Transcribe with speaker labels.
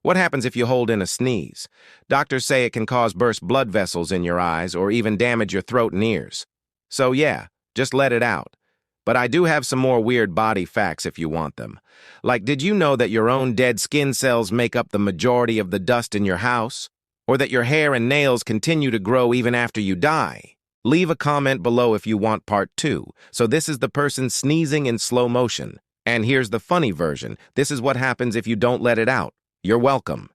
Speaker 1: What happens if you hold in a sneeze? Doctors say it can cause burst blood vessels in your eyes or even damage your throat and ears. So yeah, just let it out. But I do have some more weird body facts if you want them. Like, did you know that your own dead skin cells make up the majority of the dust in your house? Or that your hair and nails continue to grow even after you die? Leave a comment below if you want part 2. So this is the person sneezing in slow motion. And here's the funny version. This is what happens if you don't let it out. You're welcome.